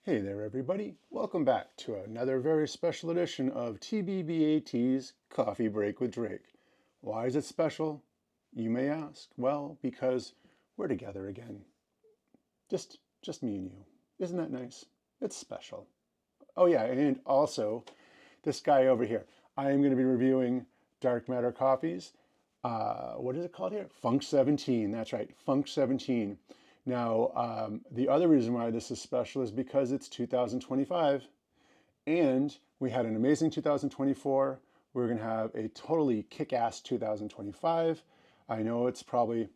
Hey there, everybody. Welcome back to another very special edition of TBBAT's Coffee Break with Drake. Why is it special, you may ask? Well, because we're together again. Just me and you. Isn't that nice? It's special. Oh yeah, and also this guy over here. I am going to be reviewing dark matter coffees. What is it called here? Funk 17. That's right, Funk 17. Now, the other reason why this is special is because it's 2025 and we had an amazing 2024. We're going to have a totally kick-ass 2025. I know it's probably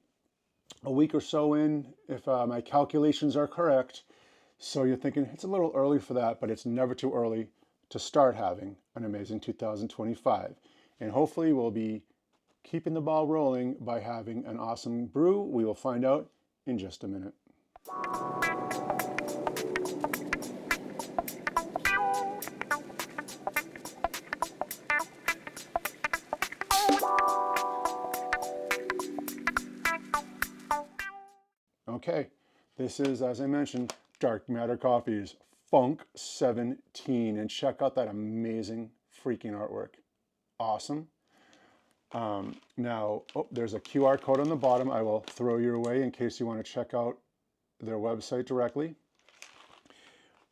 a week or so in, if my calculations are correct. So you're thinking it's a little early for that, but it's never too early to start having an amazing 2025. And hopefully we'll be keeping the ball rolling by having an awesome brew. We will find out in just a minute. Okay, this is, as I mentioned, Dark Matter Coffee's Funk 17, and check out that amazing freaking artwork. Awesome. Now, there's a QR code on the bottom I will throw your way in case you want to check out their website directly.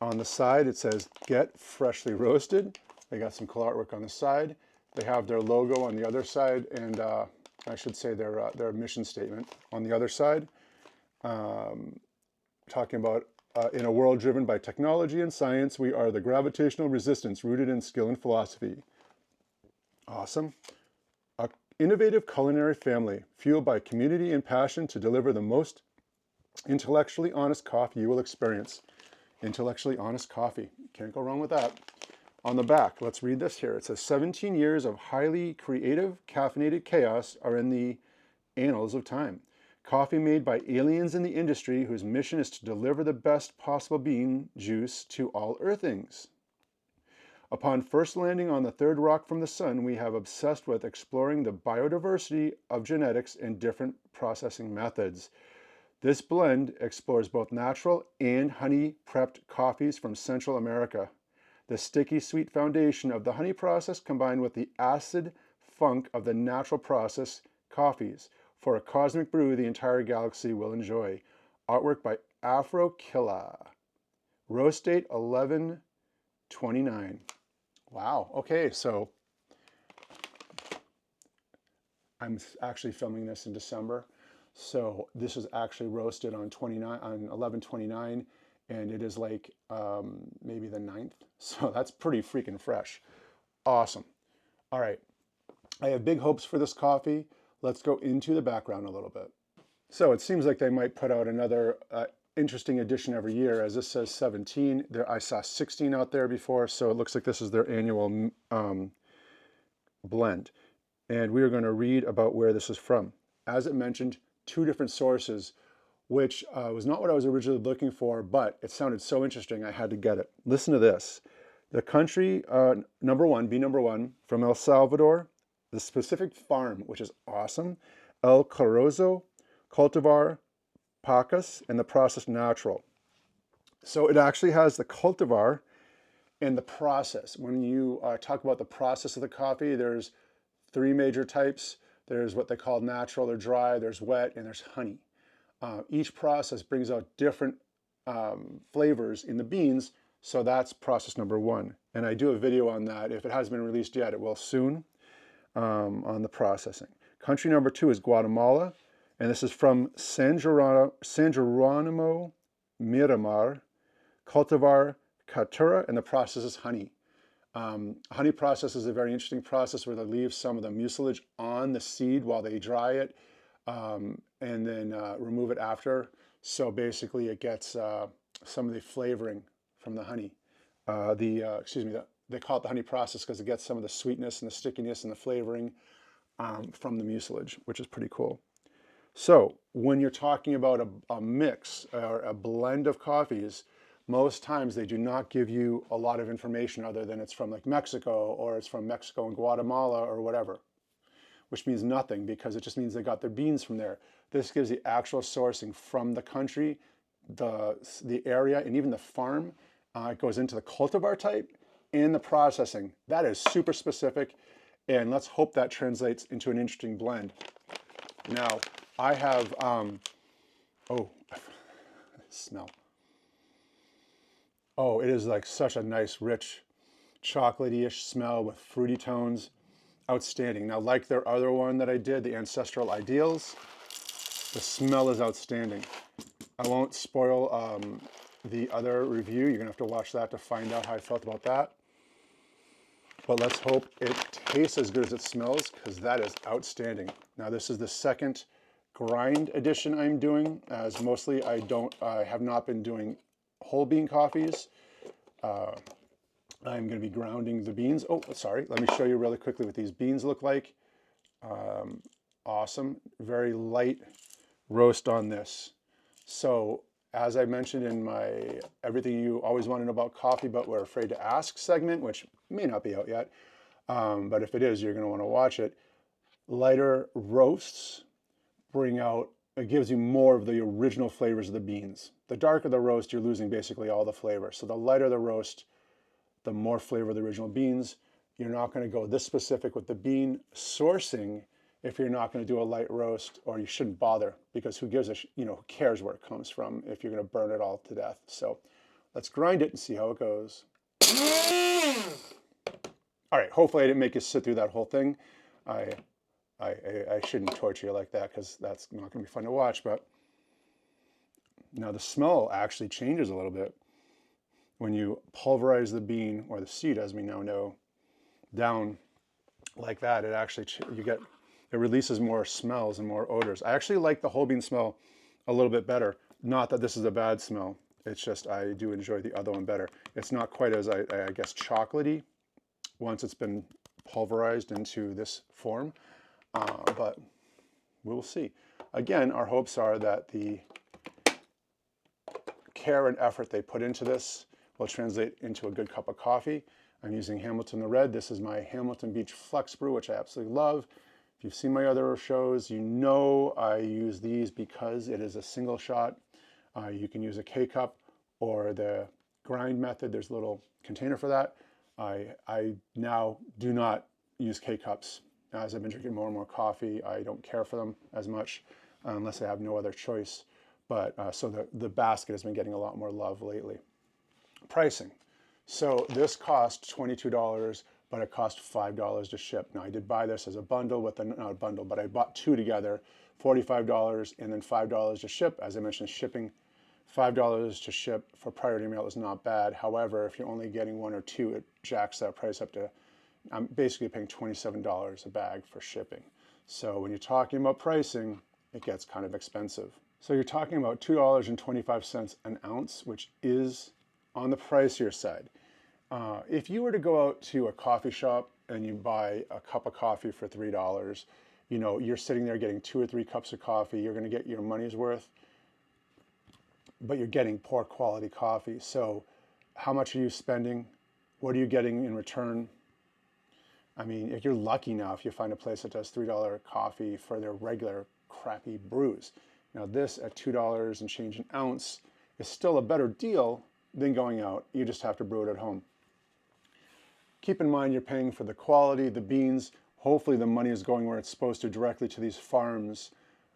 On the side, it says, Get Freshly Roasted. They got some cool artwork on the side. They have their logo on the other side, and I should say their mission statement on the other side. Talking about, in a world driven by technology and science, we are the gravitational resistance rooted in skill and philosophy. Awesome. Innovative culinary family, fueled by community and passion to deliver the most intellectually honest coffee you will experience. Intellectually honest coffee. Can't go wrong with that. On the back, let's read this here. It says, 17 years of highly creative, caffeinated chaos are in the annals of time. Coffee made by aliens in the industry whose mission is to deliver the best possible bean juice to all earthings. Upon first landing on the third rock from the sun, we have obsessed with exploring the biodiversity of genetics and different processing methods. This blend explores both natural and honey-prepped coffees from Central America. The sticky sweet foundation of the honey process combined with the acid funk of the natural process coffees for a cosmic brew the entire galaxy will enjoy. Artwork by Afro Killa. Roast date 11/29. Wow. Okay, so I'm actually filming this in December. So this is actually roasted on 11/29, and it is like maybe the 9th. So that's pretty freaking fresh. Awesome. All right. I have big hopes for this coffee. Let's go into the background a little bit. So it seems like they might put out another interesting edition every year, as this says 17. I saw 16 out there before, so it looks like this is their annual blend. And we are going to read about where this is from. As it mentioned, 2 different sources, which was not what I was originally looking for, but it sounded so interesting I had to get it. Listen to this. The country, number one, from El Salvador, the specific farm, which is awesome, El Corozo, Cultivar, Pacas, and the process natural. So it actually has the cultivar and the process. When you talk about the process of the coffee, there's 3 major types. There's what they call natural or dry, there's wet, and there's honey. Each process brings out different flavors in the beans, so that's process number 1. And I do a video on that. If it hasn't been released yet, it will soon, on the processing. Country number 2 is Guatemala. And this is from San Jeronimo, Miramar, Cultivar, Caturra, and the process is honey. Honey process is a very interesting process where they leave some of the mucilage on the seed while they dry it, and then remove it after. So basically it gets some of the flavoring from the honey. They call it the honey process because it gets some of the sweetness and the stickiness and the flavoring from the mucilage, which is pretty cool. So when you're talking about a mix or a blend of coffees, most times they do not give you a lot of information other than it's from like Mexico or it's from Mexico and Guatemala or whatever, which means nothing because it just means they got their beans from there. This gives the actual sourcing from the country, the area, and even the farm, It goes into the cultivar type and the processing. That is super specific, and let's hope that translates into an interesting blend. Now, I have, oh, smell. Oh, it is like such a nice, rich, chocolatey-ish smell with fruity tones. Outstanding. Now, like their other one that I did, the Ancestral Ideals, the smell is outstanding. I won't spoil the other review. You're gonna have to watch that to find out how I felt about that. But let's hope it tastes as good as it smells, because that is outstanding. Now, this is the second grind edition I'm doing, as mostly I have not been doing whole bean coffees. I'm going to be grounding the beans. Oh, sorry. Let me show you really quickly what these beans look like. Awesome. Very light roast on this. So, as I mentioned in my Everything You Always Want to Know About Coffee But Were Afraid to Ask segment, which may not be out yet, but if it is, you're going to want to watch it. Lighter roasts bring out, it gives you more of the original flavors of the beans. The darker the roast, you're losing basically all the flavor. So the lighter the roast, the more flavor of the original beans. You're not going to go this specific with the bean sourcing if you're not going to do a light roast, or you shouldn't bother, because who gives a, who cares where it comes from if you're going to burn it all to death. So let's grind it and see how it goes. All right, hopefully I didn't make you sit through that whole thing. I shouldn't torture you like that, because that's not going to be fun to watch. But now the smell actually changes a little bit. When you pulverize the bean, or the seed as we now know, down like that, it releases more smells and more odors. I actually like the whole bean smell a little bit better. Not that this is a bad smell. It's just I do enjoy the other one better. It's not quite as, I guess, chocolatey once it's been pulverized into this form, but we'll see. Again, our hopes are that the care and effort they put into this will translate into a good cup of coffee. I'm using Hamilton the Red. This is my Hamilton Beach Flex Brew, which I absolutely love. If you've seen my other shows, you know I use these because it is a single shot. You can use a K-cup or the grind method. There's a little container for that. I now do not use K-cups. As I've been drinking more and more coffee, I don't care for them as much unless I have no other choice. But so the basket has been getting a lot more love lately. Pricing. So this cost $22, but it cost $5 to ship. Now I did buy this as a bundle with not a bundle, but I bought two together, $45 and then $5 to ship. As I mentioned, shipping, $5 to ship for priority mail is not bad. However, if you're only getting one or two, it jacks that price up to, I'm basically paying $27 a bag for shipping. So when you're talking about pricing, it gets kind of expensive. So you're talking about $2.25 an ounce, which is on the pricier side. If you were to go out to a coffee shop and you buy a cup of coffee for $3, you're sitting there getting 2 or 3 cups of coffee. You're going to get your money's worth, but you're getting poor quality coffee. So how much are you spending? What are you getting in return? I mean, if you're lucky now, if you find a place that does $3 coffee for their regular crappy brews. Now this at $2 and change an ounce is still a better deal than going out. You just have to brew it at home. Keep in mind you're paying for the quality, the beans. Hopefully the money is going where it's supposed to, directly to these farms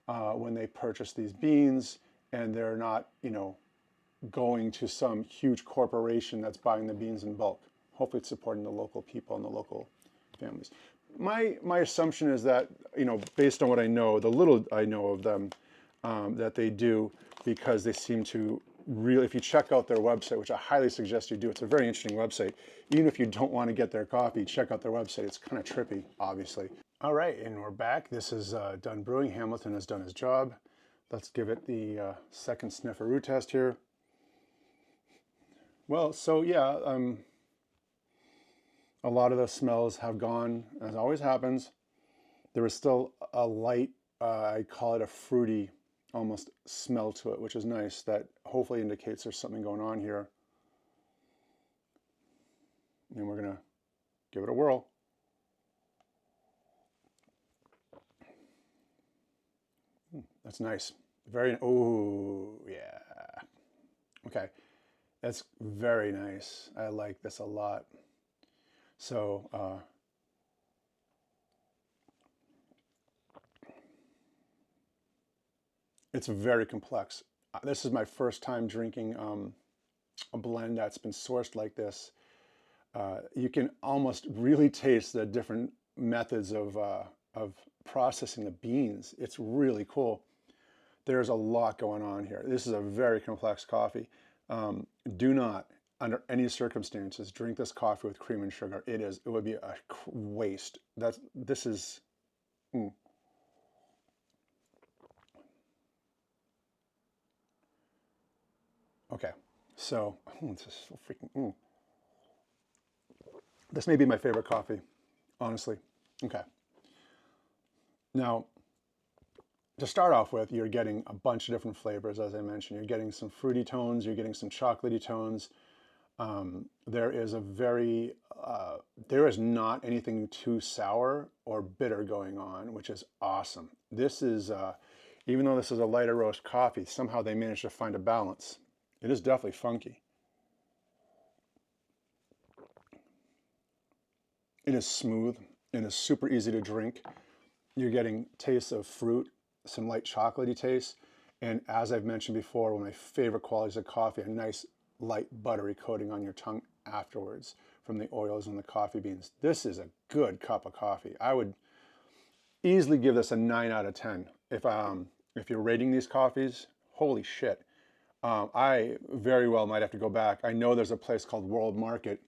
when they purchase these beans, and they're not, going to some huge corporation that's buying the beans in bulk. Hopefully it's supporting the local people and the local families. My assumption is that, based on what I know, the little I know of them, that they do, because they seem to really, if you check out their website, which I highly suggest you do, it's a very interesting website. Even if you don't want to get their coffee, check out their website. It's kind of trippy, obviously. All right, and we're back. This is done brewing. Hamilton has done his job. Let's give it the second snifferoo test here. Well, so yeah, a lot of the smells have gone, as always happens. There is still a light, I call it a fruity almost smell to it, which is nice. That hopefully indicates there's something going on here. And we're gonna give it a whirl. That's nice. Very, oh yeah. Okay. That's very nice. I like this a lot. So, it's very complex. This is my first time drinking a blend that's been sourced like this. You can almost really taste the different methods of processing the beans. It's really cool. There's a lot going on here. This is a very complex coffee. Do not, under any circumstances, drink this coffee with cream and sugar. It would be a waste. This is. Mm. Okay, so this is so freaking. This may be my favorite coffee, honestly. Okay. Now, to start off with, you're getting a bunch of different flavors, as I mentioned. You're getting some fruity tones, you're getting some chocolatey tones. There is there is not anything too sour or bitter going on, which is awesome. This is, even though this is a lighter roast coffee, somehow they managed to find a balance. It is definitely funky. It is smooth. It is super easy to drink. You're getting tastes of fruit, some light chocolatey taste, and as I've mentioned before, one of my favorite qualities of coffee, a nice light buttery coating on your tongue afterwards from the oils and the coffee beans. This is a good cup of coffee. I would easily give this a 9 out of 10. If you're rating these coffees, holy shit. I very well might have to go back. I know there's a place called World Market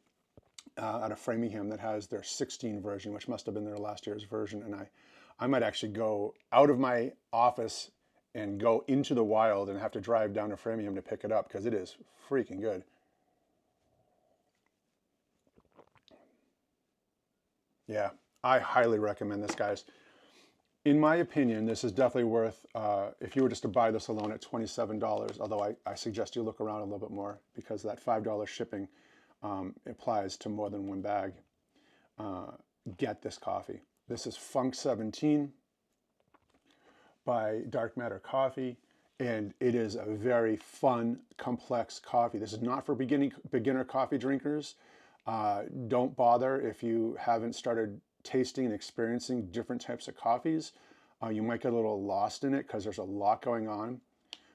out of Framingham that has their 16 version, which must have been their last year's version, and I might actually go out of my office and go into the wild and have to drive down to Framingham to pick it up because it is freaking good. Yeah, I highly recommend this, guys. In my opinion, this is definitely worth, if you were just to buy this alone at $27, although I suggest you look around a little bit more because that $5 shipping applies to more than one bag. Get this coffee. This is Funk 17 by Dark Matter Coffee, and it is a very fun, complex coffee. This is not for beginner coffee drinkers. Don't bother if you haven't started tasting and experiencing different types of coffees. You might get a little lost in it because there's a lot going on.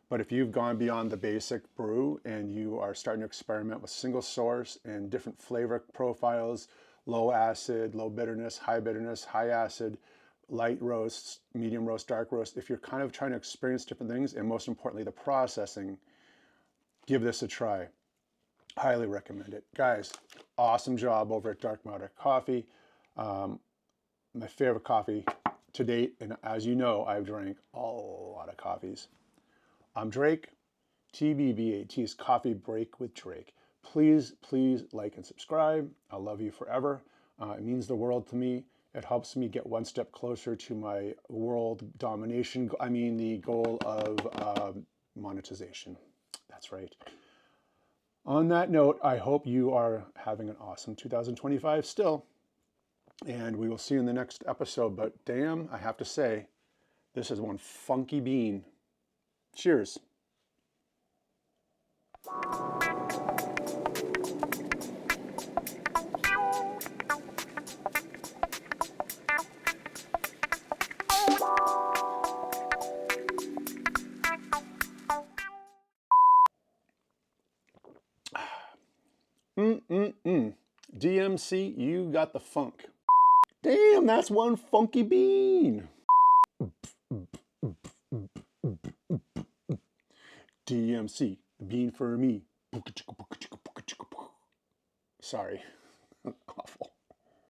But if you've gone beyond the basic brew and you are starting to experiment with single source and different flavor profiles, low acid, low bitterness, high acid, light roasts, medium roast, dark roast, if you're kind of trying to experience different things, and most importantly, the processing, give this a try. Highly recommend it. Guys, awesome job over at Dark Matter Coffee. My favorite coffee to date, and as you know, I've drank a lot of coffees. I'm Drake, TBBAT's Coffee Break with Drake. Please, please like and subscribe. I love you forever. It means the world to me. It helps me get one step closer to my world domination. I mean, the goal of monetization. That's right. On that note, I hope you are having an awesome 2025 still. And we will see you in the next episode. But damn, I have to say, this is one funky bean. Cheers. DMC, you got the funk. Damn, that's one funky bean. DMC, the bean for me. Sorry, awful.